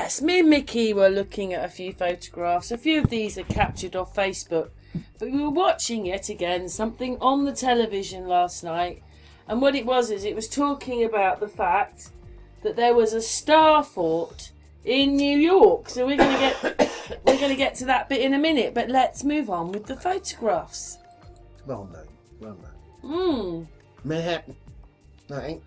Yes, me and Mickey were looking at a few photographs. A few of these are captured off Facebook. But we were watching yet again something on the television last night. And what it was is it was talking about the fact that there was a star fort in New York. So we're going to get to that bit in a minute. But let's move on with the photographs. Well known. Manhattan. Right.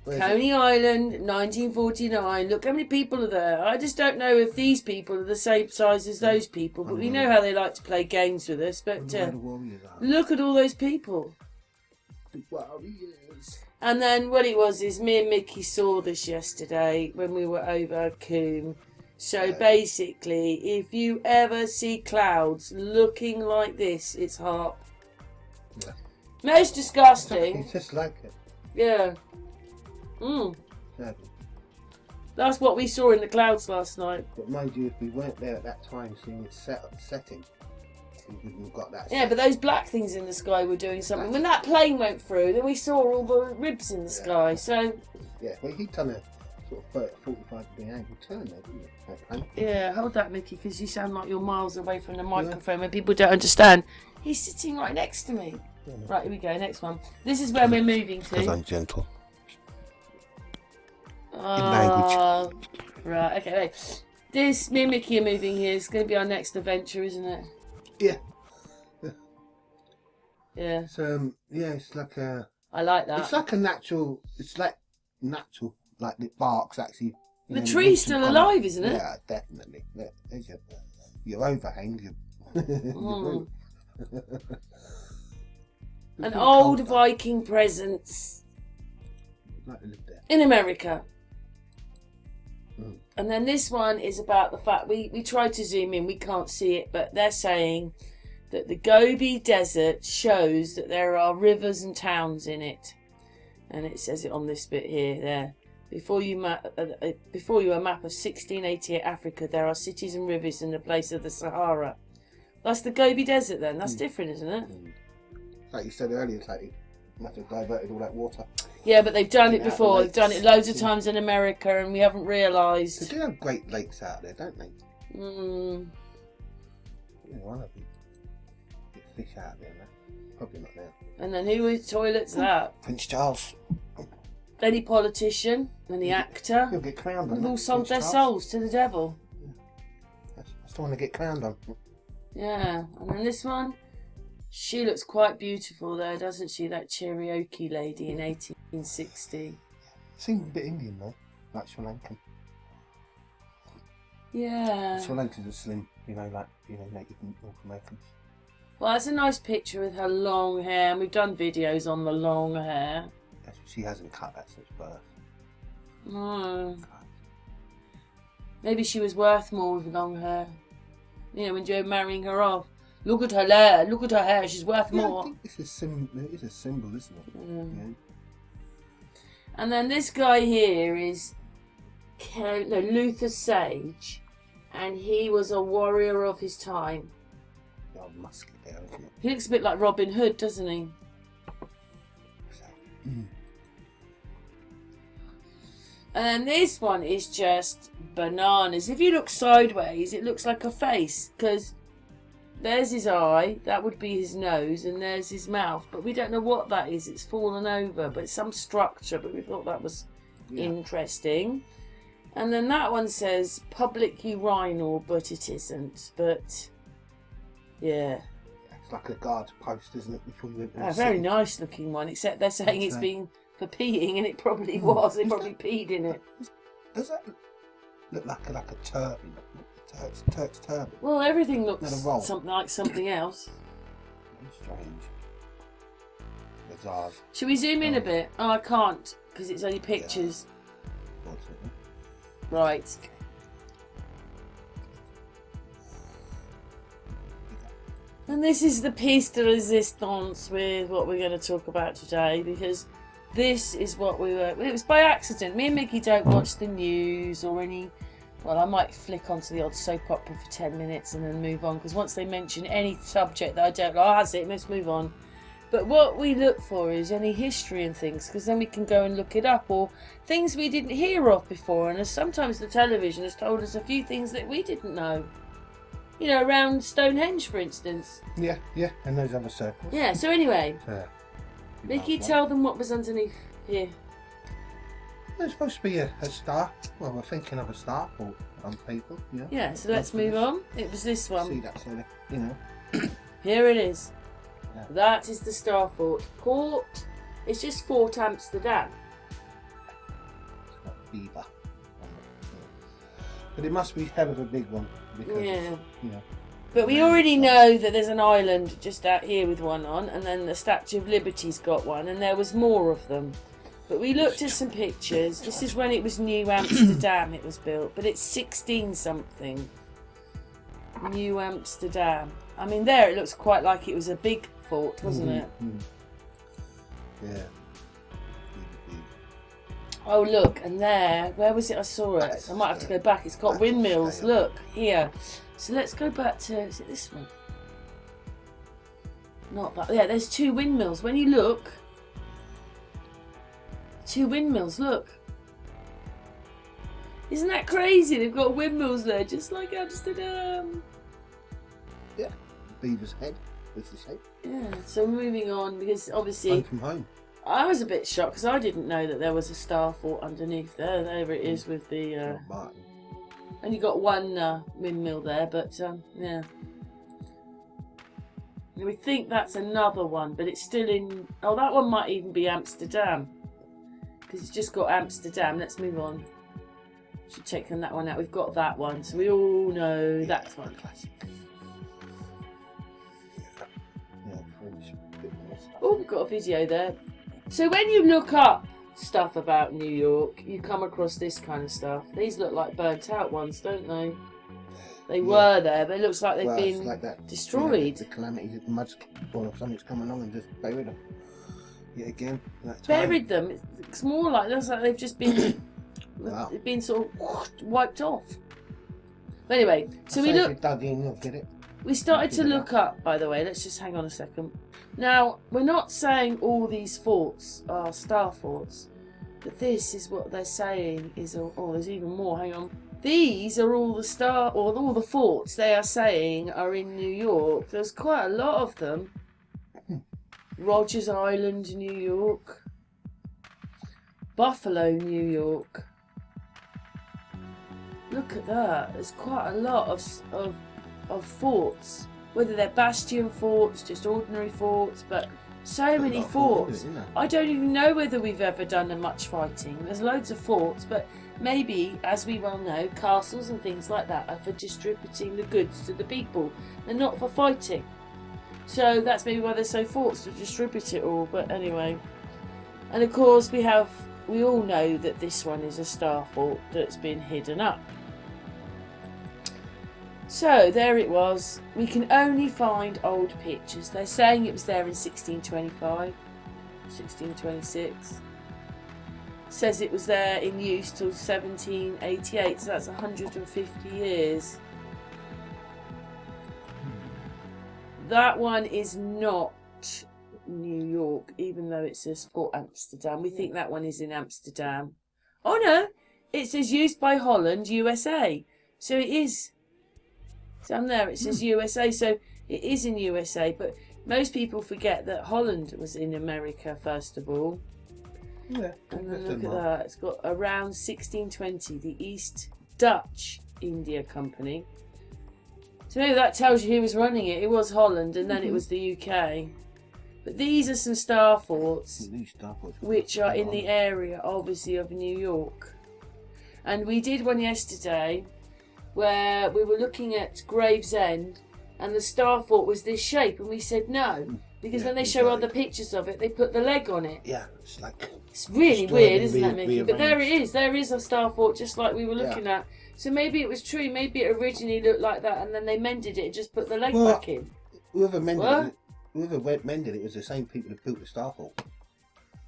Coney Island, 1949. Look how many people are there. I just don't know if these people are the same size as those people, but we know how they like to play games with us. But look at all those people. The Warriors. And then what it was is me and Mickey saw this yesterday when we were over Coombe. So basically, if you ever see clouds looking like this, it's harp. Yeah. Most disgusting. It's just like it. Yeah. That's what we saw in the clouds last night. But mind you, if we weren't there at that time seeing it setting, we wouldn't have got that. Yeah, but those black things in the sky were doing something. When that plane went through, then we saw all the ribs in the sky. So yeah, well, he'd done a sort of 45-degree angle turn there, didn't he? That plane. Yeah, hold that, Mickey, because you sound like you're miles away from the microphone when people don't understand. He's sitting right next to me. Yeah, no. Right, here we go. Next one. This is where we're moving to. Because I'm gentle. Language. Right, okay, wait. This, me and Mickey are moving here. It's going to be our next adventure, isn't it? Yeah. Yeah. So, yeah, it's like a... I like that. It's like a natural... It's like natural, like the bark's actually... The tree's still alive, isn't it? Yeah, definitely. Yeah, there's your overhang. An old Viking presence like to live there. in America. And then this one is about the fact we tried to zoom in, we can't see it, but they're saying that the Gobi Desert shows that there are rivers and towns in it, and it says it on this bit here. There, before you a map of 1688 Africa, there are cities and rivers in the place of the Sahara. That's the Gobi Desert. Then that's different, isn't it? Like you said earlier, it's like you must have diverted all that water. Yeah, but they've done it before. They've done it loads of times in America, and we haven't realised. They do have great lakes out there, don't they? Mm. Yeah, one of them. Get fish out there now. Probably not now. And then whose toilet's that? Prince Charles. Any politician, any actor. You'll get crowned on. They've all sold their souls to the devil. I still want to get crowned on. Yeah, and then this one. She looks quite beautiful there, doesn't she? That Cherokee lady in 1860. Seems a bit Indian though, like Sri Lankan. Yeah. Sri Lankans are slim, like Native North Americans. Well, that's a nice picture with her long hair, and we've done videos on the long hair. She hasn't cut that since birth. No. Maybe she was worth more with long hair. When you're marrying her off. Look at her hair. Look at her hair. She's worth more. I think it's a symbol, isn't it? Yeah. And then this guy here is Luther Sage, and he was a warrior of his time. Oh, musket there, isn't it? He looks a bit like Robin Hood, doesn't he? And then this one is just bananas. If you look sideways, it looks like a face, because there's his eye, that would be his nose, and there's his mouth. But we don't know what that is. It's fallen over, but it's some structure. But we thought that was interesting. And then that one says public urinal, but it isn't. But, yeah. It's like a guard's post, isn't it? Before you A very nice looking one, except they're saying it's been for peeing, and it probably was. They probably peed in it. Does that look like a turban? Turk's turban. Well, everything looks something like something else. Strange. Bizarre. Should we zoom in a bit? Oh, I can't, because it's only pictures. Yeah. Right. And this is the piece de resistance with what we're going to talk about today, because this is what it was by accident. Me and Mickey don't watch the news or any. Well, I might flick onto the odd soap opera for 10 minutes and then move on, because once they mention any subject that I don't like, that's it, let's move on. But what we look for is any history and things, because then we can go and look it up, or things we didn't hear of before. And sometimes the television has told us a few things that we didn't know. You know, around Stonehenge, for instance. Yeah, and those other circles. Yeah, so anyway, Mickey, tell them what was underneath here. There's supposed to be a star. Well, we're thinking of a star for people, yeah. Yeah, so let's move on. It was this one. See that sort of, you know. Here it is. Yeah. That is the Star Fort. Port, it's just Fort Amsterdam. It's got Beaver on it. But it must be hell of a big one. Because Yeah. You know. But we already know that there's an island just out here with one on, and then the Statue of Liberty's got one, and there was more of them. But we looked at some pictures. This is when it was New Amsterdam it was built, but it's 16 something. New Amsterdam. I mean, there it looks quite like it was a big fort, wasn't it? Yeah. Oh, look, and there, where was it I saw it? I might have to go back. It's got windmills. Look, here. So let's go back to, is it this one? Not that. Yeah, there's two windmills. When you look, two windmills, look. Isn't that crazy? They've got windmills there, just like Amsterdam. Yeah, Beaver's head was the shape. Yeah, so moving on, because obviously Home from home. I was a bit shocked because I didn't know that there was a star fort underneath there. There it is with the... only got one windmill there, but yeah. We think that's another one, but it's still in... Oh, that one might even be Amsterdam. Because it's just got Amsterdam. Let's move on. Should check that one out. We've got that one, so we all know that one. Classic. Oh, we've got a video there. So when you look up stuff about New York, you come across this kind of stuff. These look like burnt out ones, don't they? They were there, but it looks like they've been like that, destroyed. You know, the calamity, the mud or something's come along and just buried them. Yet again, that time. Buried them. It's more like looks like they've just been they've been sort of wiped off. But anyway, so we look. Dug in, you'll get it. We started to look up, by the way. Let's just hang on a second. Now, we're not saying all these forts are star forts, but this is what they're saying is. Oh, there's even more. Hang on. These are all the all the forts they are saying are in New York. There's quite a lot of them. Rogers Island, New York. Buffalo, New York. Look at that. There's quite a lot of forts. Whether they're bastion forts, just ordinary forts, but so many forts. I don't even know whether we've ever done much fighting. There's loads of forts, but maybe, as we well know, castles and things like that are for distributing the goods to the people. They're not for fighting. So that's maybe why there's so forts, to distribute it all. But anyway. And of course we all know that this one is a star fort that's been hidden up. So there it was. We can only find old pictures. They're saying it was there in 1625, 1626. Says it was there in use till 1788, so that's 150 years. That one is not New York, even though it says Fort Amsterdam. We think that one is in Amsterdam. Oh no, it says used by Holland, USA. So it is. Down there it says USA, so it is in USA, but most people forget that Holland was in America first of all. Yeah. And then look at that, it's got around 1620, the East Dutch India Company. So maybe that tells you who was running it. It was Holland, and then it was the UK. But these are some star forts, which are in the area, obviously, of New York. And we did one yesterday where we were looking at Gravesend, and the star fort was this shape, and we said no, because when they show other pictures of it, they put the leg on it. Yeah, it's like... It's really weird, isn't that, Mickey? But there it is. There is a star fort, just like we were looking at. So maybe it was true. Maybe it originally looked like that, and then they mended it and just put the leg back in. Whoever mended it was the same people who built the star fort.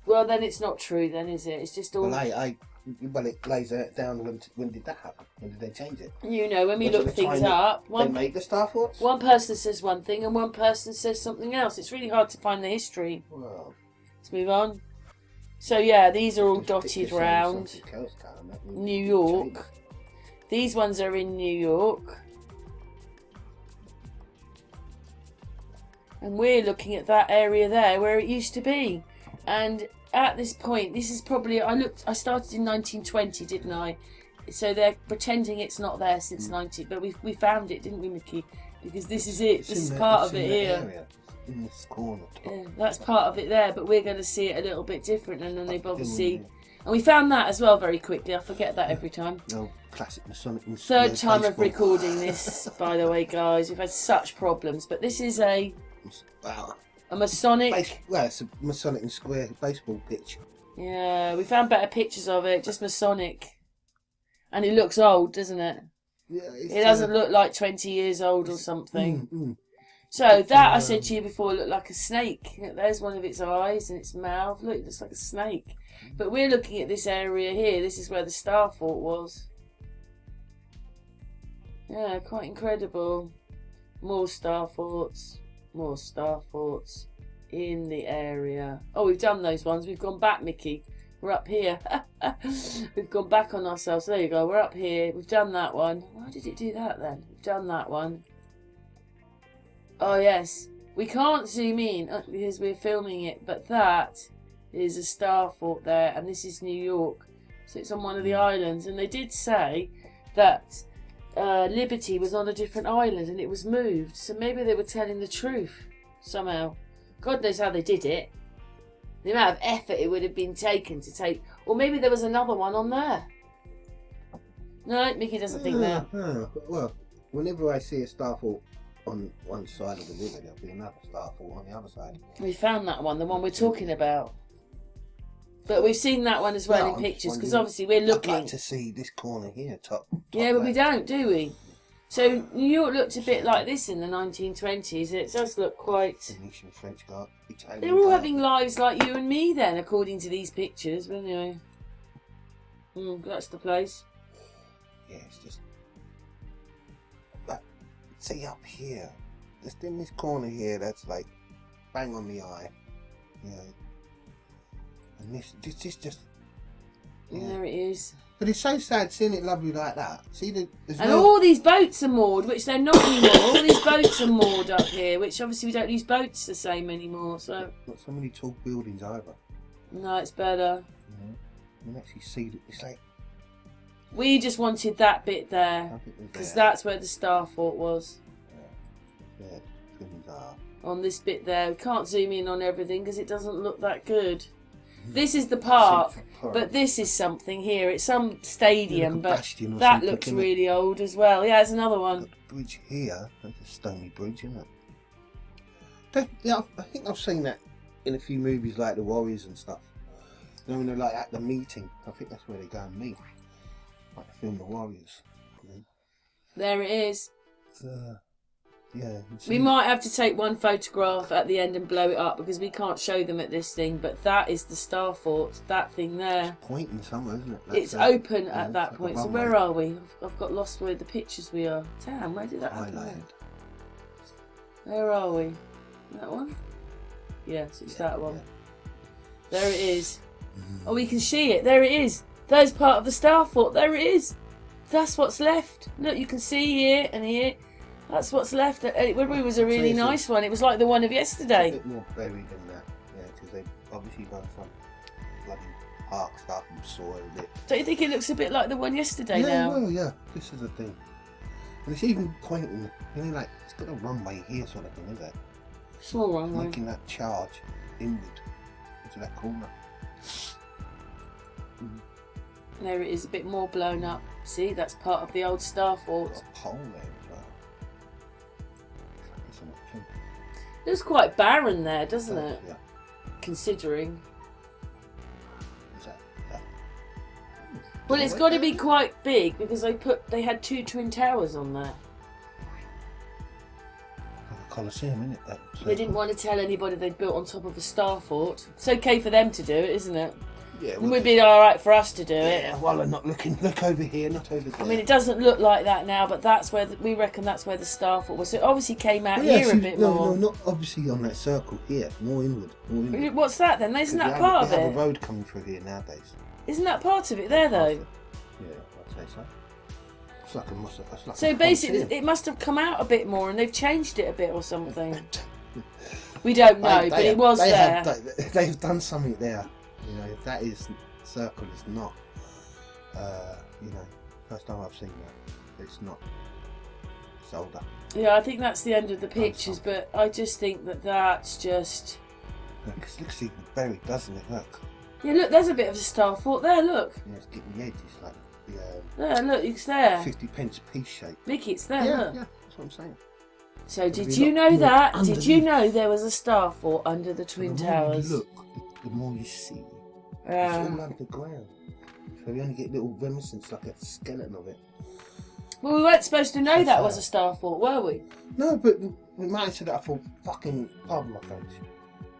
Well, then it's not true, then, is it? It's just all... Well, Well, it lays it down. When did that happen? When did they change it? You know, when we Was it look the things time up, They made the star forts? one person says one thing and one person says something else. It's really hard to find the history. Well, Let's move on. So yeah, these are all this dotted picture shows round something else, Karen, that New needs to York. change. These ones are in New York. And we're looking at that area there where it used to be. And at this point, this is probably, I started in 1920, didn't I? So they're pretending it's not there since 90, but we found it, didn't we, Mickey? Because this is it, this is part of it here. Area, in this corner. Yeah, that's part of it there, but we're going to see it a little bit different, and then they've obviously... And we found that as well very quickly. I forget that every time. No, classic Masonic. Third time of recording this, by the way, guys. We've had such problems, but this is a Masonic. Well, it's a Masonic and square baseball pitch. Yeah, we found better pictures of it. Just Masonic, and it looks old, doesn't it? Yeah, it doesn't look like 20 years old or something. So that I said to you before looked like a snake. There's one of its eyes and its mouth. Look, it looks like a snake. But we're looking at this area here. This is where the star fort was. Yeah, quite incredible. More star forts. More star forts in the area. Oh, we've done those ones. We've gone back, Mickey. We're up here. We've gone back on ourselves. There you go. We're up here. We've done that one. Why did it do that then? We've done that one. Oh, yes. We can't zoom in because we're filming it, but that is a star fort there, and this is New York. So it's on one of the islands, and they did say that Liberty was on a different island and it was moved, so maybe they were telling the truth somehow. God knows how they did it. The amount of effort it would have been taken to take, or maybe there was another one on there. No, Mickey doesn't think that. Well, whenever I see a star fort on one side of the river, there'll be another star fort on the other side. We found that one, the one we're talking about. But we've seen that one as well in pictures, because obviously we're looking. I'd like to see this corner here, top yeah, but left. we don't, do we? So New York looked a bit like this in the 1920s. It does look quite... Venetian, French Guard, Italian. They're all having lives like you and me then, according to these pictures. But anyway, that's the place. Yeah, it's just... But, see up here, just in this corner here, that's like bang on the eye. Yeah. And this just... Yeah. There it is. But it's so sad seeing it lovely like that. See, there's and no... all these boats are moored, which they're not anymore. All these boats are moored up here, which obviously we don't use boats the same anymore. So Not so many tall buildings either. no, it's better. You know, you can actually see that it's like... We just wanted that bit there, because that's where the star fort was. Yeah, buildings are. On this bit there, we can't zoom in on everything because it doesn't look that good. This is the park, but this is something here. It's some stadium, but that looks really old as well. Yeah, there's another one. The bridge here, that's a stony bridge, isn't it? Yeah, I think I've seen that in a few movies like The Warriors and stuff. You know, when they're like at the meeting, I think that's where they go and meet. Like the film The Warriors. You know? There it is. Yeah. We might have to take one photograph at the end and blow it up because we can't show them at this thing, but that is the star fort, that thing there. It's pointing somewhere, isn't it? It's open at that point. So where are we? I've got lost where the pictures we are. Damn, where did that happen? Where are we? That one? Yes, it's that one. Yeah. There it is. Oh, we can see it. There it is. There's part of the star fort. There it is. That's what's left. Look, you can see here and here. That's what's left. It was a really nice one. It was like the one of yesterday. It's a bit more buried than that, yeah, because they've obviously done some bloody park stuff and soiled it. Don't you think it looks a bit like the one yesterday now? Well, yeah, this is the thing. And it's even pointing, you know, like, it's got a runway here sort of thing, isn't it? Small runway. Making that charge inward into that corner. There it is, a bit more blown up. See, that's part of the old star fort. Got a pole there as well. It looks quite barren there, doesn't it? Yeah. Considering. Is that? Well, it's got to be quite big because they had 2 twin towers on there. Like a Colosseum, isn't it? They didn't want to tell anybody they'd built on top of a star fort. It's okay for them to do it, isn't it? Yeah, It would be all right for us to do it. Yeah, while I'm not looking, look over here, not over there. I mean, it doesn't look like that now, but that's where we reckon that's where the Starfort was. So it obviously came out here a bit more. No, not obviously on that circle here. More inward. What's that then? Isn't that part of it? They have a road coming through here nowadays. Isn't that part of it there though? Yeah, I'd say so. It's like a So basically, it must have come out a bit more, and they've changed it a bit or something. We don't know, but it was there. They've done something there. You know, that is circle is not. You know, first time I've seen that. It's not. It's older. Yeah, I think that's the end of the pictures, but I just think that's just. Look, it looks even buried, doesn't it? Look. Yeah, look, there's a bit of a Starfort there. Look. Yeah, it's getting the edges like the. There, look, it's there. 50p piece shape. Mickey, it's there. Yeah, look. yeah, that's what I'm saying. So did you know that? Did you know there was a Starfort under the Twin Towers? Look, the more you see. It's all underground. So we only get little reminiscence, like a skeleton of it. Well, we weren't supposed to know that was a Starfort, were we? No, but we might have said that I thought, fucking, pardon my French.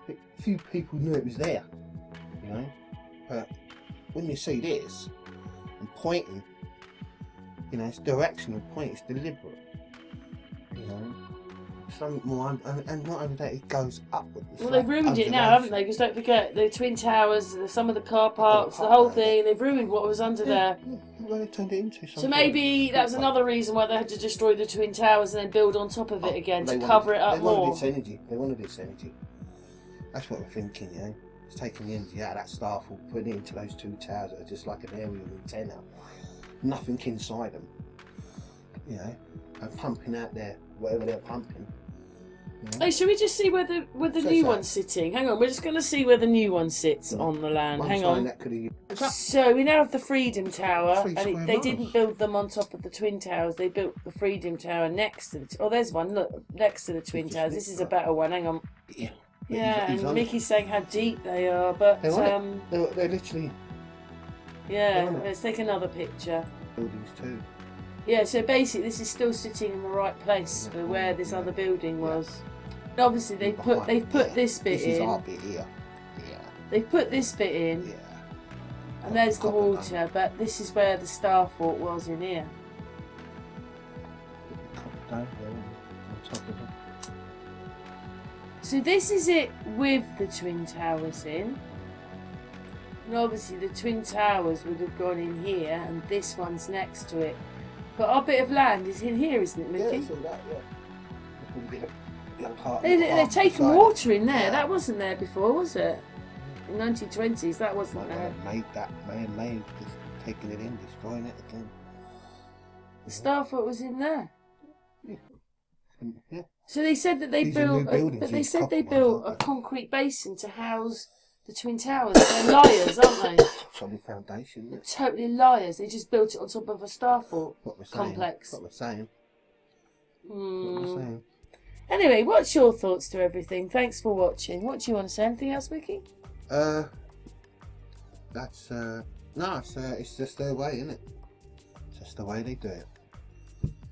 A few people knew it was there, you know? But when you see this, and pointing, you know, it's directional point, it's deliberate, you know? Something more, and not only that, it goes upwards. Well, they've ruined it now, haven't they? Because don't forget, the Twin Towers, some of the car parks, the whole thing, they've ruined what was under there. Yeah, well, they turned it into something. So maybe that was another reason why they had to destroy the Twin Towers and then build on top of it again to cover it up more. They wanted its energy. They wanted its energy. That's what we're thinking, you know? It's taking the energy out of that Starfort, putting it into those two towers that are just like an aerial antenna. Nothing inside them, you know? And pumping out there, whatever they're pumping. Yeah. Hey, should we just see where the new one's sitting? Hang on, we're just going to see where the new one sits on the land. Hang on. So we now have the Freedom Tower, and they didn't build them on top of the Twin Towers. They built the Freedom Tower next to the. Oh, there's one. Look, next to the Twin Towers. This is a better one. Hang on. Yeah. Yeah, and Mickey's saying how deep they are, but they're literally. Yeah, let's take another picture. Buildings too. Yeah, so basically this is still sitting in the right place for where this other building was. And obviously they've put this bit in. This is our bit here. Yeah. They've put this bit in. Yeah. And there's the water, but this is where the Starfort was in here. Down there on top of it. So this is it with the Twin Towers in. And obviously the Twin Towers would have gone in here, and this one's next to it. But our bit of land is in here, isn't it, Mickey? Yeah, it's all that, yeah. They're taking water in there. Yeah. That wasn't there before, was it? In 1920s, that wasn't there. Made just taking it in, destroying it again. The Starfort was in there. Yeah. So they said that they built a concrete basin to house the Twin Towers. They're liars, aren't they? Solid foundation. They're totally liars. They just built it on top of a Starfort complex. What we're saying. What we're saying. Anyway, what's your thoughts to everything? Thanks for watching. What do you want to say? Anything else, Mickey? That's no, it's just their way, isn't it? It's just the way they do it.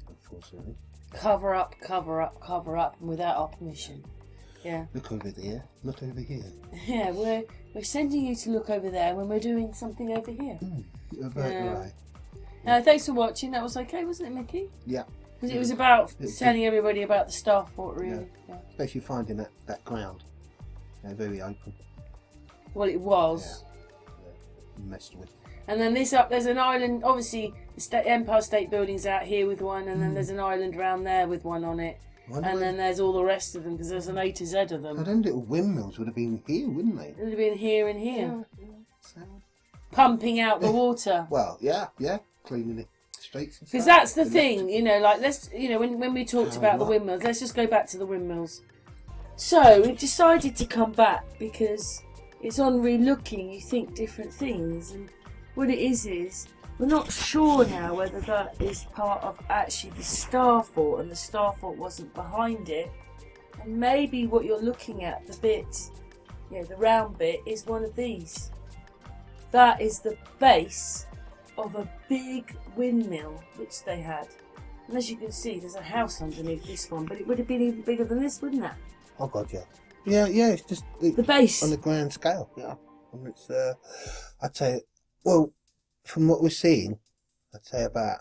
Unfortunately. Cover up, and without our permission. Yeah. Look over there, not over here. Yeah, we're sending you to look over there when we're doing something over here. You're about right. Thanks for watching. That was okay, wasn't it, Mickey? Yeah. Because it was about telling everybody about the Starfort, really. Yeah. Especially finding that ground. They're very open. Well, it was. Yeah. Messed with. And then there's an island. Obviously, the Empire State Building's out here with one, and then there's an island around there with one on it. And then there's all the rest of them, because there's an A to Z of them. Oh, them little windmills would have been here, wouldn't they? It would have been here and here. Yeah. Pumping out the water. Well, yeah. Cleaning it. Because that's the thing, like when we talked about the windmills, let's just go back to the windmills. So we've decided to come back because it's on re-looking, you think different things, and what it is we're not sure now whether that is part of actually the Starfort and the Starfort wasn't behind it, and maybe what you're looking at, the bit, the round bit, is one of these. That is the base of a big windmill which they had. And as you can see, there's a house underneath this one, but it would have been even bigger than this, wouldn't it? Oh god, yeah. Yeah, it's just the base on the grand scale. Yeah, And it's, I'd say, well, from what we're seeing, I'd say about,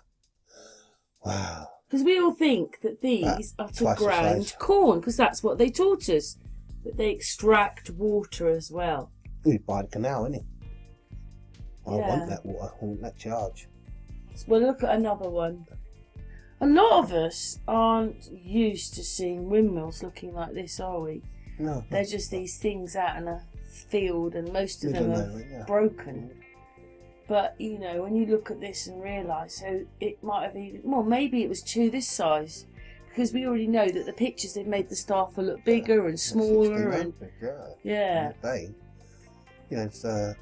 wow. Because we all think that these are to grind corn, because that's what they taught us. But they extract water as well. We buy the canal, innit? I want that water, I want that charge. Well, look at another one. A lot of us aren't used to seeing windmills looking like this, are we? No. They're just these things out in a field, and most of them are broken. But, you know, when you look at this and realise how it might have even... Well, maybe it was this size. Because we already know that the pictures, they've made the staff look bigger and smaller. And yeah. You know, it's, when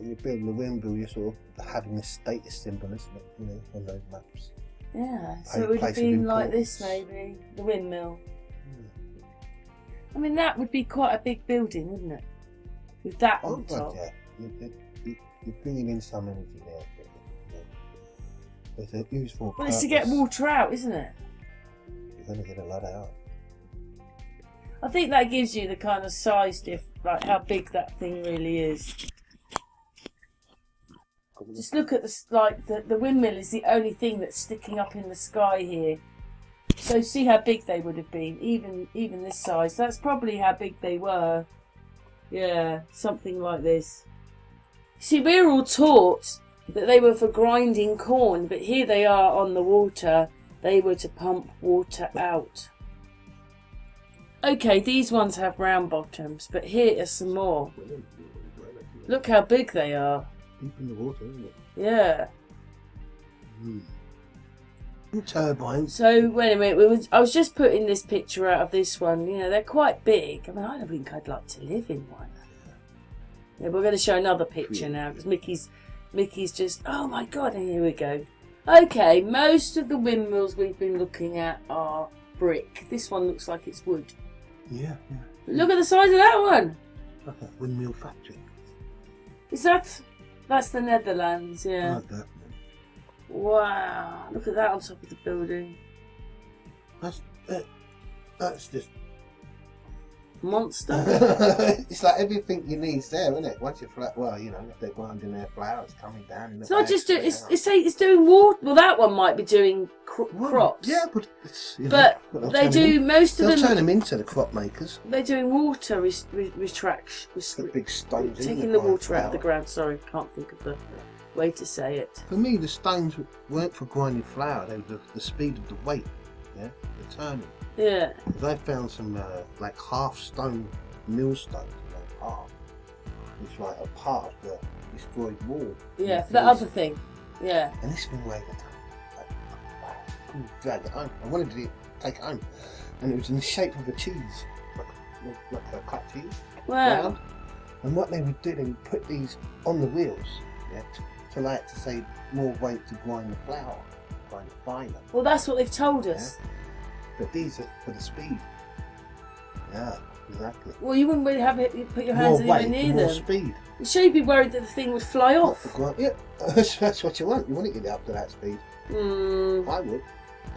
you're building a windmill, you're sort of having this status symbol, isn't it? You know, on those maps. Yeah, so it would have been like this, maybe, the windmill. I mean, that would be quite a big building, wouldn't it? With that on top. Yeah. You're bringing in some energy there. It's a useful purpose. Well, it's to get water out, isn't it? You're going to get a lot out. I think that gives you the kind of size like how big that thing really is. Just look at the windmill is the only thing that's sticking up in the sky here. So see how big they would have been, even this size. That's probably how big they were. Yeah, something like this. See, we're all taught that they were for grinding corn, but here they are on the water. They were to pump water out. Okay, these ones have round bottoms, but here are some more. Look how big they are. Deep in the water, isn't it? Yeah. Turbines. So, wait a minute, I was just putting this picture out of this one. You know, they're quite big. I mean, I don't think I'd like to live in one. Yeah, we're going to show another picture now, because Mickey's just, oh my God, and here we go. Okay, most of the windmills we've been looking at are brick. This one looks like it's wood. Yeah. Look at the size of that one. Like a windmill factory. Is that's the Netherlands, yeah. I like that. Wow, look at that on top of the building. That's just monster. It's like everything you need's there, isn't it? Once you're flat, well, you know, if they're grinding their flour, it's coming down in the It's not just it's doing water. Well, that one might be doing crops. Yeah, but it's, you know, but they do most of them. They'll turn them into the crop makers. They're doing water retraction. The big stones. Taking the water out of the ground. Sorry, can't think of the way to say it. For me, the stones weren't for grinding flour. They were the speed of the weight. Yeah, the turning. Yeah. Because I found some like half stone millstones, half. It's like a part of the destroyed wall. Yeah, for the other thing. Yeah. And this thing weighed a ton. I couldn't drag it home. I wanted to take it home, and it was in the shape of a cheese, like a cut cheese. Wow. Round. And what they would do, they would put these on the wheels, yeah, to save more weight to grind the flour, grind it finer. Well, that's what they've told us. Yeah. But these are for the speed. Yeah, exactly. Well, you wouldn't really have it. Put your hands anywhere near them. More speed. So you'd be worried that the thing would fly off. Yeah, that's what you want. You want to get it up to that speed. I would,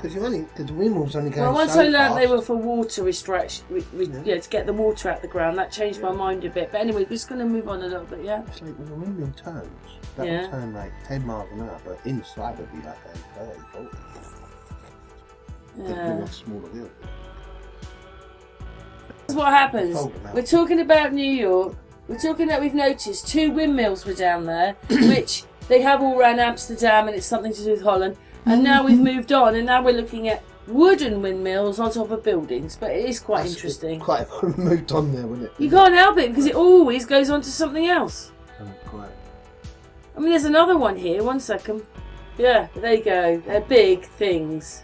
because the windmill's only going. Well, once so I learned fast. they were for water restriction, to get the water out the ground, that changed my mind a bit. But anyway, we're just going to move on a little bit. Yeah. It's like when the windmill turns, that will turn like 10 miles an hour, but inside it'll be like 30, 40. Yeah. Smaller wheels. This is what happens. We're talking about New York. We're talking that we've noticed 2 windmills were down there, which they have all around Amsterdam, and it's something to do with Holland. And now we've moved on, and now we're looking at wooden windmills on top of buildings. But it is quite interesting. Quite moved on there, wasn't it? You can't help it because it always goes on to something else. Quite. I mean, there's another one here. 1 second. Yeah, there you go. They're big things.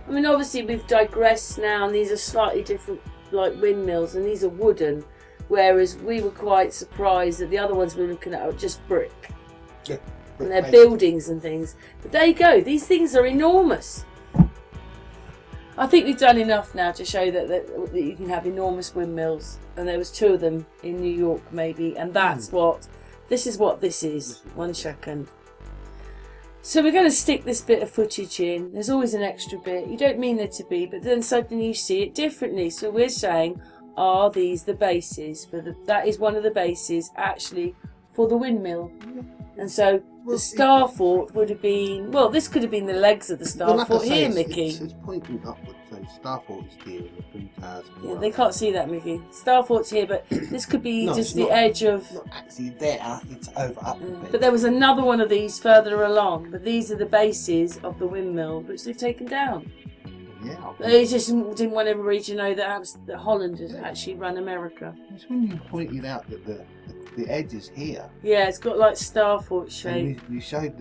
I mean, obviously we've digressed now, and these are slightly different, like windmills, and these are wooden, whereas we were quite surprised that the other ones we were looking at are just brick. Yeah, and they're buildings and things. But there you go, these things are enormous. I think we've done enough now to show that you can have enormous windmills, and there was 2 of them in New York maybe, and that's this is what this is. 1 second. So we're going to stick this bit of footage in. There's always an extra bit. You don't mean there to be, but then suddenly you see it differently. So we're saying, are these the bases for the? That is one of the bases actually for the windmill. And so the starfort would have been, well, this could have been the legs of the starfort here, Mickey. It's pointing upwards, so starfort is here and the blue towers. Yeah, they can't see that, Mickey. Starfort's here, but this could be just the not, edge of... It's not actually there, it's over up. But there was another one of these further along, but these are the bases of the windmill, which they've taken down. Yeah. They just didn't want everybody to know that Holland had actually run America. It's when you pointed out that the edge is here. Yeah, it's got like starfort shape. And you showed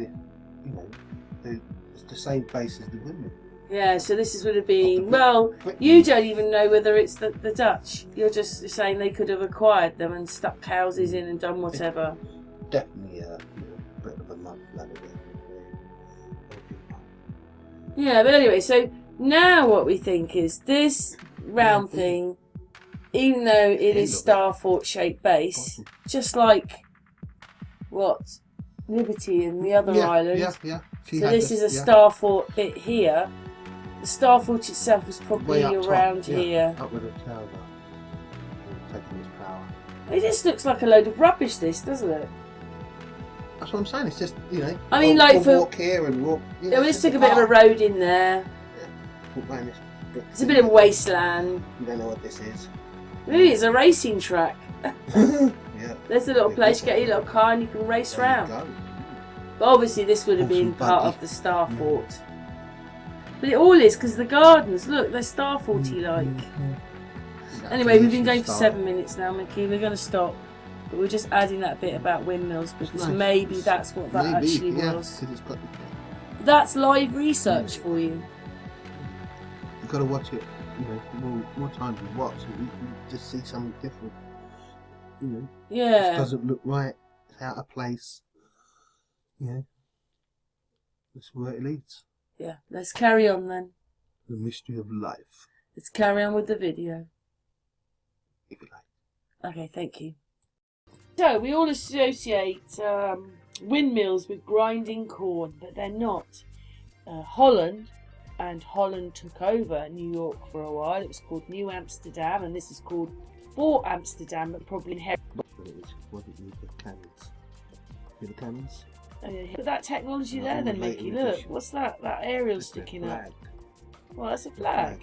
it's the same base as the windmill. Yeah, so this would have been, well, you don't even know whether it's the Dutch. You're just saying they could have acquired them and stuck houses in and done whatever. Definitely a bit of a month that again. Yeah, but anyway, so now what we think is this round thing, even though it is starfort shaped base, just like what Liberty and the other island. Yeah. So this is a starfort bit here. The starfort itself was probably around here. Up with the tower, taking its power. It just looks like a load of rubbish, this, doesn't it? That's what I'm saying. It's just I mean, like for walk here and walk. Yeah, we just took a bit of a road in there. Walk around this bit. It's a bit of a wasteland. You don't know what this is. Maybe it's a racing track. Yeah. There's a little place. You get your little car and you can race around. But obviously, this would have been part of the starfort. But it all is because the gardens, look, they're starforty like. Anyway, we've been going for 7 minutes now, Mickey. We're going to stop. But we're just adding that bit about windmills because maybe that's what that actually was. It's got That's live research for you. You've got to watch it, more times you watch it, you just see something different. Yeah. It doesn't look right, it's out of place. That's where it leads. Yeah, let's carry on then. The mystery of life. Let's carry on with the video. If you like. Okay, thank you. So, we all associate windmills with grinding corn, but they're not. Holland took over New York for a while. It was called New Amsterdam, and this is called Fort Amsterdam, but probably inherited. But it wasn't with the cannons. With the cannons? But that technology there then, Mickey, look, what's that? That aerial sticking up. Well, that's a flag.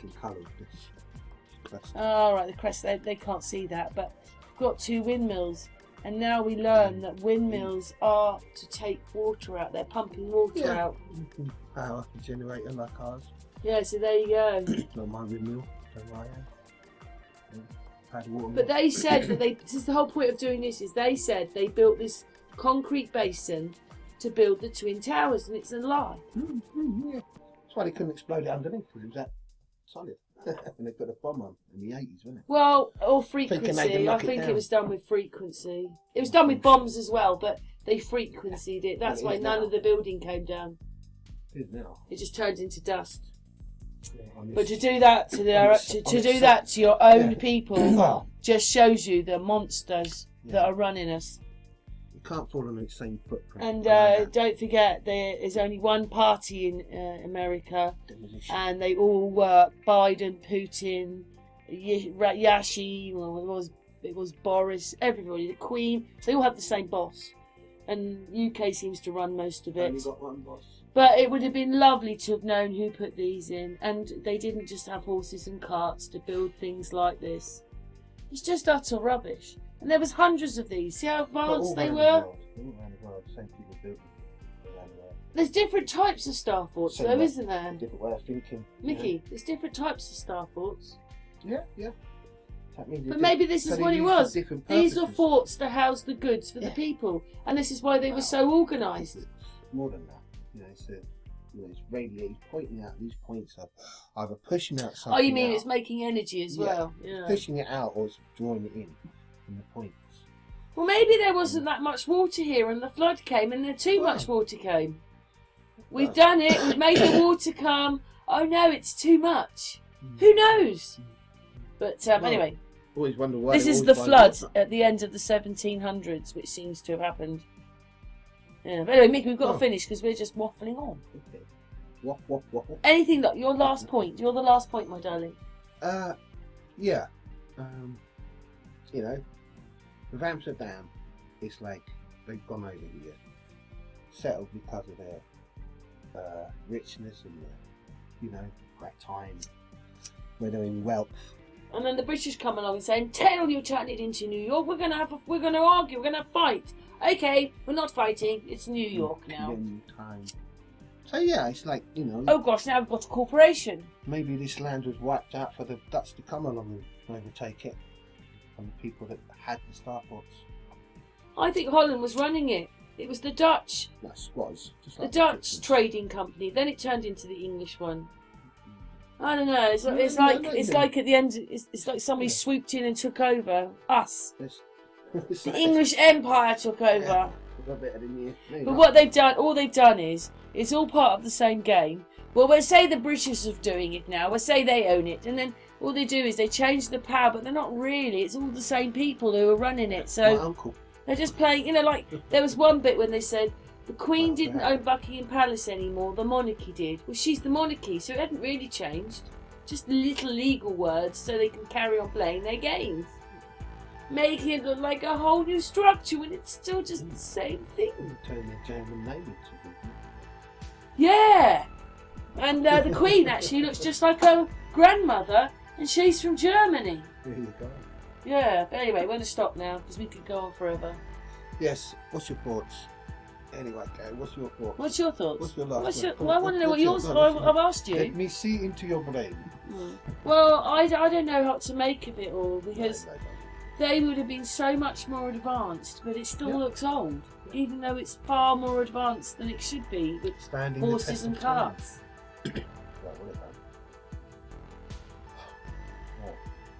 Oh, right, the crest, they can't see that, but we've got two windmills. And now we learn that windmills are to take water out. They're pumping water out. You can power a generator like ours. Yeah, so there you go. Not my windmill, don't worry. But they said that this is the whole point of doing this, is they said they built this concrete basin to build the Twin Towers, and it's a lie. Yeah. That's why they couldn't explode it underneath, because it was that solid. And they put a bomb on in the 80s, wasn't it? Well, or frequency. I think it was done with frequency. It was done with bombs as well, but they frequencied it. That's why none of the building came down. It is now. It just turned into dust. Yeah, but to do that to your own people just shows you the monsters that are running us. You can't fall on the same footprint. And don't forget, there is only one party in America, and they all work. Biden, Putin, Yashi, well, it was Boris, everybody, the Queen. They all have the same boss, and UK seems to run most of it. Only got one boss. But it would have been lovely to have known who put these in, and they didn't just have horses and carts to build things like this. It's just utter rubbish. And there was hundreds of these. See how advanced they were? Same people built them. There's different types of starforts, though, isn't there? Different way of thinking. Mickey, there's different types of starforts. Yeah. That means but maybe this is what it was. These were forts to house the goods for the people, and this is why they were so organised. It's more than that. It's radiating, pointing out these points are either pushing out something. Oh, you mean it's making energy as well? Yeah. It's pushing it out, or it's drawing it in from the points. Well, maybe there wasn't that much water here, and the flood came, and then too much water came. We've done it. We've made the water come. Oh no, it's too much. Who knows? But anyway, always wonder why. This is the flood at the end of the 1700s, which seems to have happened. Yeah, but anyway, Mickey, we've got to finish because we're just waffling on. Okay. Waffle. Anything, look, your last point. You're the last point, my darling. Yeah. you know, with Amsterdam, it's like they've gone over here, settled because of their richness and their, you know, that time where they're in wealth. And then the British come along and saying, "Tell you turn it into New York. We're gonna argue. We're gonna fight. Okay, we're not fighting. It's New York now." Time. So yeah, it's like, you know. Oh gosh, now we've got a corporation. Maybe this land was wiped out for the Dutch to come along and overtake it, from the people that had the starports. I think Holland was running it. It was the Dutch. That squads. Just The like Dutch trading company. Then it turned into the English one. I don't know. It's like at the end. It's like somebody swooped in and took over us. The English Empire took over. Yeah, a bit better than you. But what they've done, all they've done is, it's all part of the same game. Well, we'll say the British are doing it now. We'll say they own it, and then all they do is they change the power, but they're not really. It's all the same people who are running it. So my uncle. they're just playing. You know, like there was one bit when they said the Queen didn't own Buckingham Palace anymore. The monarchy did. Well, she's the monarchy, so it hadn't really changed. Just little legal words so they can carry on playing their games. Making it look like a whole new structure when it's still just the same thing. Turn the German name into people. Yeah! And the Queen actually looks just like her grandmother, and she's from Germany. There you go. Yeah, but anyway, we're going to stop now because we could go on forever. Yes, what's your thoughts? Anyway, Kay, what's your thoughts? What's your thoughts? What's your last one? Well, I want to know what yours are. I've asked you. Let me see into your brain. Well, I don't know what to make of it all because they would have been so much more advanced, but it still looks old, even though it's far more advanced than it should be with horses and carts.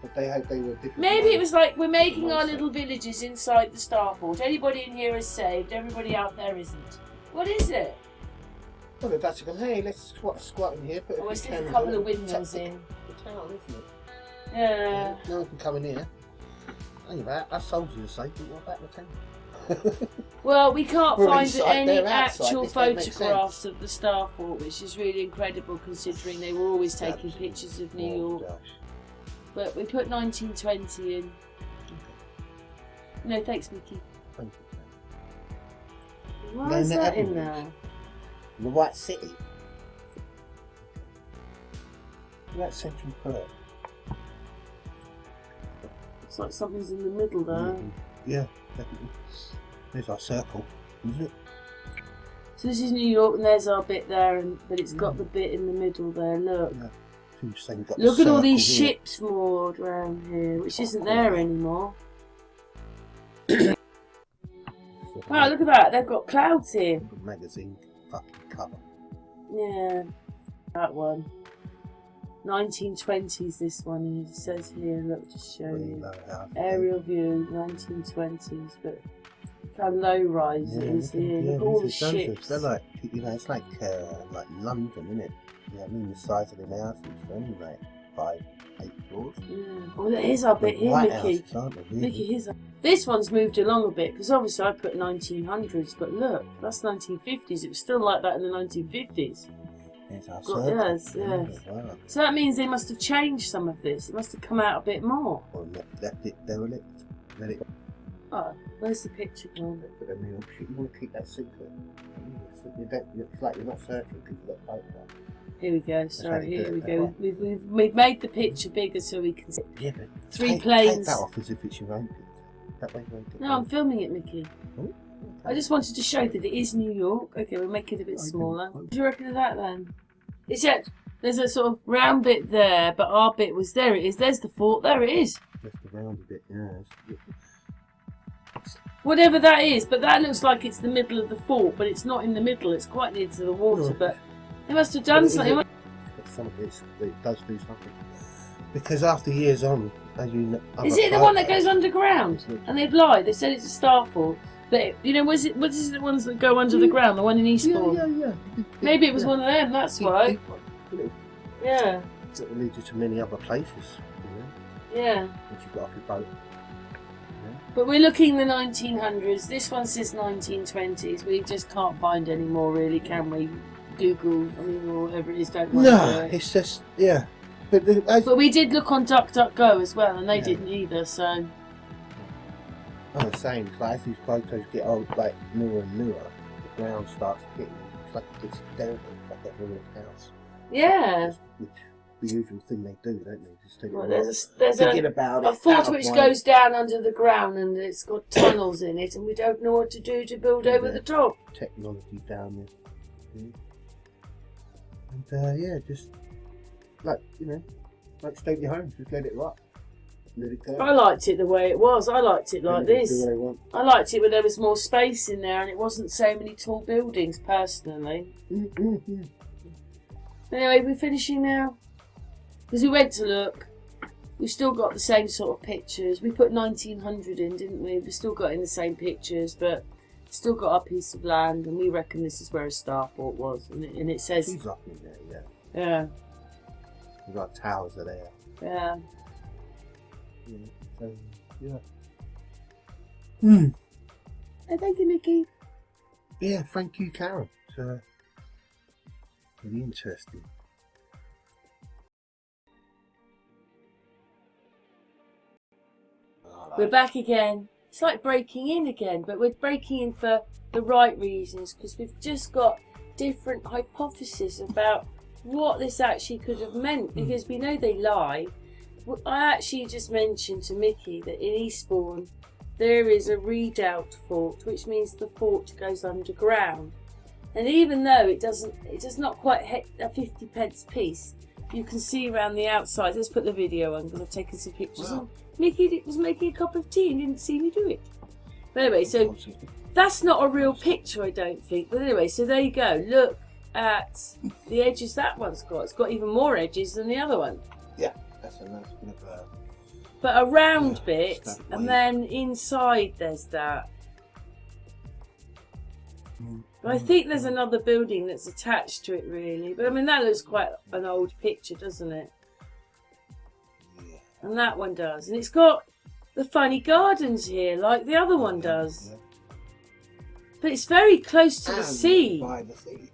But they hope they were different. Maybe it was like, we're making our little villages inside the starport. Anybody in here is saved, everybody out there isn't. What is it? Well, the Dutch are going, hey, let's squat in here. Put We're sticking a couple of windmills in. The town, isn't it? Yeah. No one can come in here. Hang about, our soldiers are safe, but what about the town? Well, we can't We're find inside, any they're outside, actual this don't make photographs sense. of the starport, which is really incredible considering they were always taking Dutch. pictures of New Oh, York. gosh. But we put 1920 in. No, thanks, Mickey. Thank you. Why is that in there? The White City. That's Central Perk. Looks like something's in the middle there. Yeah, definitely. There's our circle, isn't it? So this is New York, and there's our bit there, but it's got the bit in the middle there. Look. Yeah. Look at all these ships moored around here, which isn't there anymore. Wow, look at that. They've got clouds here. Magazine fucking cover. Yeah, that one. 1920s this one is. It says here, look, just show you. Aerial view, 1920s, but look how low rise it is here. Look at all the ships. They're like, you know, it's like London, isn't it? You know what I mean? The size of the houses, they're only like 5, 8 floors. Yeah. Oh, here's our bit here, Mickey. Houses, aren't they, really? Mickey, here's our... This one's moved along a bit because obviously I put 1900s, but look, that's 1950s. It was still like that in the 1950s. There's our Yes, circle. yes. Wow. So that means they must have changed some of this. It must have come out a bit more. Or left it derelict. Let it. Oh, where's the picture gone? Put a meal shit. You want to keep that secret. It's like you're not searching because you've got photographs. Here we go. Sorry, here we go. We've made the picture bigger so we can see. Yeah, but Three planes. Take that off as if it's your own picture. That way you won't get. No, I'm filming it, Mickey. Oh, I just wanted to show that it is New York. Okay, we'll make it a bit smaller. What do you reckon of that then? Except there's a sort of round bit there, but our bit was there. It is. There's the fort. There it is. Just the round bit, yeah. Whatever that is, but that looks like it's the middle of the fort, but it's not in the middle. It's quite near to the water, but they must have done something. Some of it does do something. Because after years on, as you know, is it the one that goes underground? And they've lied. They said it's a star fort. But, you know, what is the ones that go under the ground? The one in Eastbourne? Yeah. Maybe it was one of them, that's why. Yeah. It will lead you to many other places, you know, Yeah. once you got off your boat. But we're looking the 1900s. This one says 1920s. We just can't find any more, really, can we? Google, I mean, or whatever it is, don't want to do No, it. it's just, yeah. But we did look on DuckDuckGo as well, and they didn't either. So I'm the same. It's like as these photos get old, like newer and newer, the ground starts getting it's like it gets down like a real house. yeah. Which the usual thing they do, don't they? Just take Well, it there's forget about it. a fort out of which mind. goes down under the ground, and it's got tunnels in it, and we don't know what to do to build over the top. Technology down there. And yeah, just like like stately homes, just let it rot. Let it go. I liked it the way it was. I liked it like this. Do what they want. I liked it where there was more space in there and it wasn't so many tall buildings, personally. Anyway, we're finishing now. Because we went to look. We've still got the same sort of pictures. We put 1900 in, didn't we? We've still got in the same pictures, but still got our piece of land, and we reckon this is where a starport was. And it says... She's up in there, yeah. Yeah. We've got towers are there. Yeah. Yeah. So, yeah. Oh, thank you, Mickey. Yeah, thank you, Karen. It's really interesting. We're back again. It's like breaking in again, but we're breaking in for the right reasons, because we've just got different hypotheses about what this actually could have meant, because we know they lie. I actually just mentioned to Mickey that in Eastbourne there is a redoubt fort, which means the fort goes underground. And even though it does not quite hit a 50p piece, you can see around the outside. Let's put the video on because I've taken some pictures. Wow. Mickey was making a cup of tea and didn't see me do it. But anyway, so that's not a real picture, I don't think. But anyway, so there you go. Look at the edges that one's got. It's got even more edges than the other one. Yeah, that's a nice bit of but a round bit, and then inside there's that. But I think there's another building that's attached to it, really. But I mean, that looks quite an old picture, doesn't it? Yeah. And that one does. And it's got the funny gardens here, like the other one does. Yeah. But it's very close to the And sea. by the sea.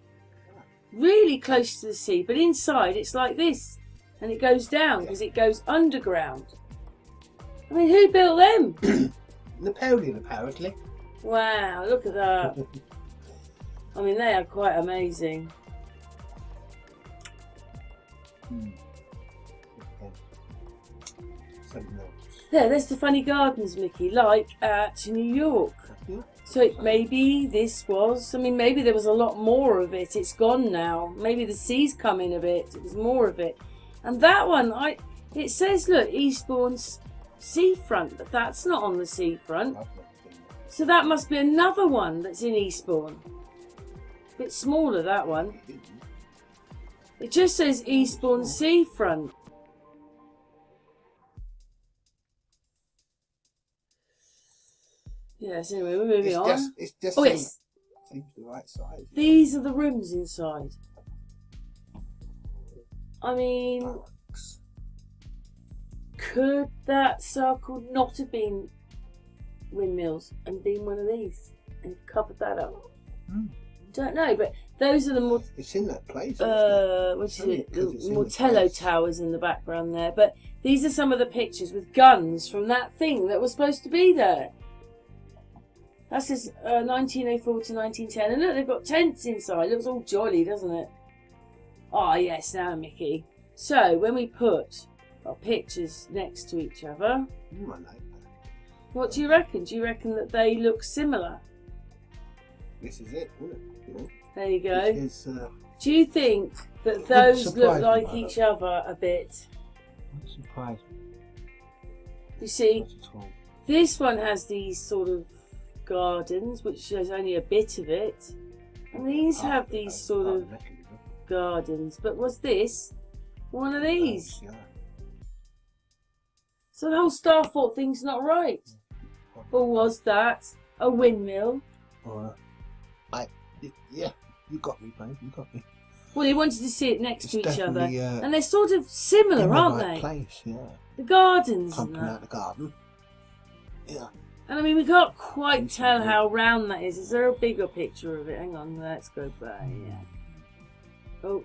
Really close to the sea. But inside, it's like this. And it goes down because it goes underground. I mean, who built them? Napoleon, apparently. Wow, look at that. I mean, they are quite amazing. There's the funny gardens, Mickey, like at New York. So maybe this was, I mean, maybe there was a lot more of it. It's gone now. Maybe the sea's come in a bit. It was more of it. And that one, it says, look, Eastbourne's seafront, but that's not on the seafront. So that must be another one that's in Eastbourne. A bit smaller, that one. It just says Eastbourne seafront. Yes, anyway, we're moving on. It's just oh, yes. Seems the right size. These are the rooms inside. I mean, could that circle not have been Windmills and been one of these and covered that up? Don't know, but those are the it's in that place. what is it? The Mortello towers in the background there. But these are some of the pictures with guns from that thing that was supposed to be there. That says 1904 to 1910. And look, they've got tents inside. It looks all jolly, doesn't it? Ah, yes, now, Mickey. So, when we put our pictures next to each other, I like that. what do you reckon? Do you reckon that they look similar? This is it, isn't it? You know? There you go. This is, do you think that those look surprised like by each that. other a bit? I'm surprised. You see, Not at all. this one has these sort of gardens, which shows only a bit of it. And these have these sort of gardens. But was this one of these? Yeah. So the whole Starfort thing's not right. Or was that a windmill? Yeah, you got me, babe. You got me. Well, he wanted to see it next It's to each other. definitely, And they're sort of similar, in the aren't right they? place, yeah. The gardens and Pumping that. out the garden. Yeah. And I mean, we can't quite tell how round that is. Is there a bigger picture of it? Hang on, let's go back. Yeah. Oh,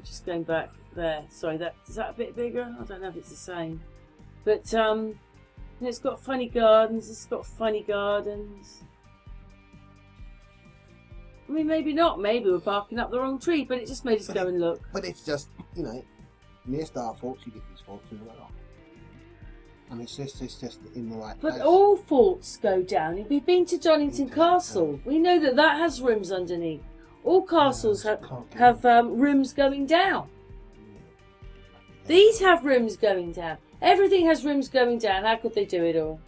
just going back there. Sorry, is that a bit bigger? I don't know if it's the same. But it's got funny gardens. It's got funny gardens. I mean, maybe not. Maybe we're barking up the wrong tree, but it just made us go and look. But it's just, near Starfort, you get these faults as well. And it's just in the right place. But all forts go down. We've been to Donington Castle. We know that has rooms underneath. All castles have rooms going down. These have rooms going down. Everything has rooms going down. How could they do it all?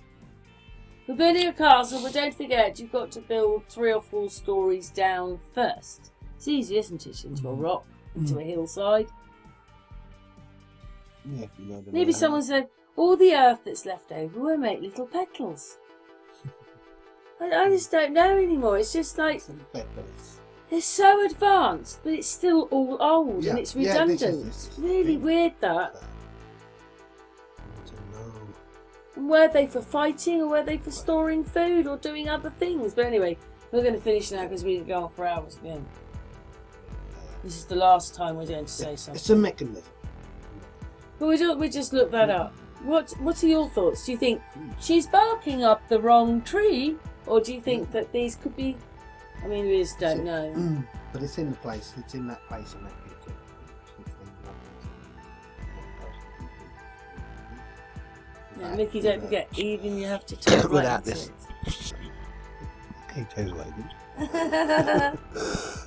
For building a castle, but don't forget, you've got to build 3 or 4 stories down first. It's easy, isn't it? Into a rock, into a hillside. Yeah, Maybe someone said, all the earth that's left over will make little petals. I just don't know anymore. It's just like, they're so advanced, but it's still all old and it's redundant. It's really weird, that. And were they for fighting, or were they for storing food, or doing other things? But anyway, we're going to finish now because we could go on for hours again. This is the last time we're going to say something. It's a mechanism. But we just looked that up. What are your thoughts? Do you think she's barking up the wrong tree, or do you think that these could be? I mean, we just don't know. But it's in the place. It's in that place in that picture. Yeah, Mickey, don't forget. Even you have to talk without this. Okay, totally. But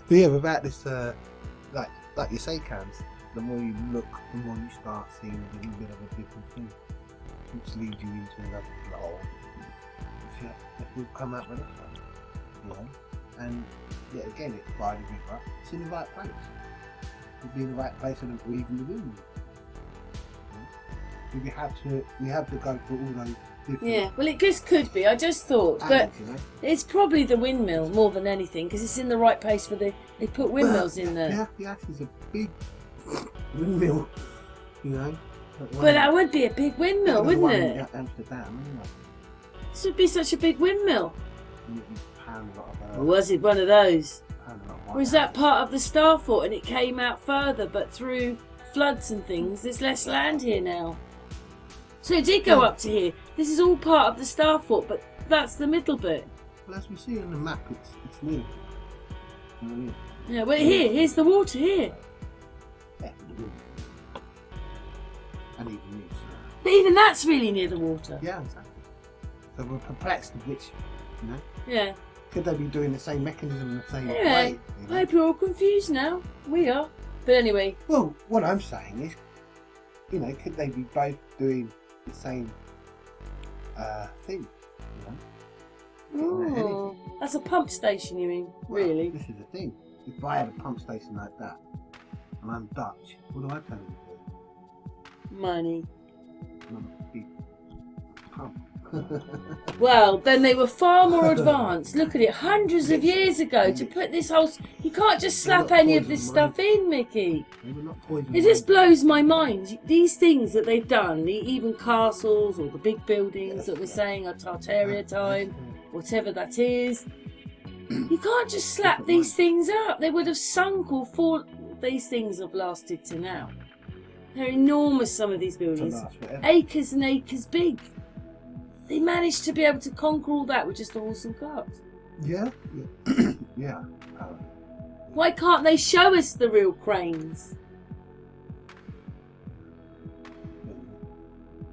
yeah, without this, like you say, Cams, the more you look, the more you start seeing a little bit of a different thing, which leads you into another hole. If we've come out with it, and yeah, again, it's by the river. It's in the right place. It'd be in the right place and breathing the wind. We have to go through all those different. Yeah, well, it just could be. I just thought, but it's probably the windmill more than anything, because it's in the right place for they put windmills in there. Yeah, it's a big windmill, But that would be a big windmill, wouldn't it? Amsterdam, This would be such a big windmill. Or was it one of those? Or is that part of the Starfort and it came out further, but through floods and things, there's less land here now? So it did go up to here. This is all part of the Starfort, but that's the middle bit. Well, as we see on the map, it's near. You know what I mean? Yeah, well, here's the water here. Yeah, and even this. But even that's really near the water. Yeah, exactly. So we're perplexed of which, Yeah. Could they be doing the same mechanism in the same Anyway, way? I hope you're all confused now. We are. But anyway. Well, what I'm saying is, could they be both doing the same thing? Oh, that's a pump station, you mean? Well, really? This is the thing. If I had a pump station like that, and I'm Dutch, what do I tell you to do? Money. I'm a big pump. Well, then they were far more advanced. Look at it, hundreds of years ago to put this whole. You can't just slap any of this stuff in, Mickey. It just blows my mind. These things that they've done, even castles or the big buildings that we're saying are Tartaria time, whatever that is. You can't just slap these things up. They would have sunk or fallen. These things have lasted to now. They're enormous, some of these buildings. Acres and acres big. They managed to be able to conquer all that with just a horse and cart. Yeah. Yeah. Why can't they show us the real cranes?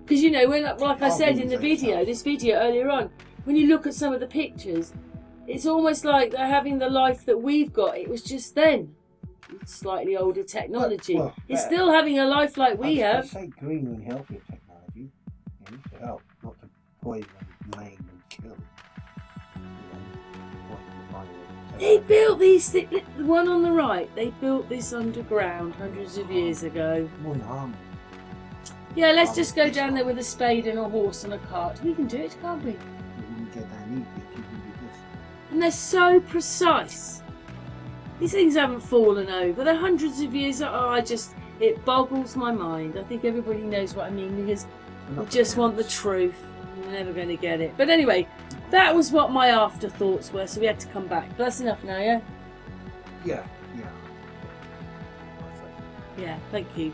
Because when, like I said in the video, this video earlier on, when you look at some of the pictures, it's almost like they're having the life that we've got. It was just then. It's slightly older technology. It's still having a life like we have. I say greener and healthier technology. To help, not to poison, maim and kill. They built these things, the one on the right, they built this underground hundreds of years ago. More than harm. Yeah, let's just go down there with a spade and a horse and a cart. We can do it, can't we? And they're so precise. These things haven't fallen over. They're hundreds of years old. It boggles my mind. I think everybody knows what I mean, because we just want the truth. We're never going to get it. But anyway, that was what my afterthoughts were, so we had to come back. But that's enough now, yeah? Yeah. Yeah, thank you.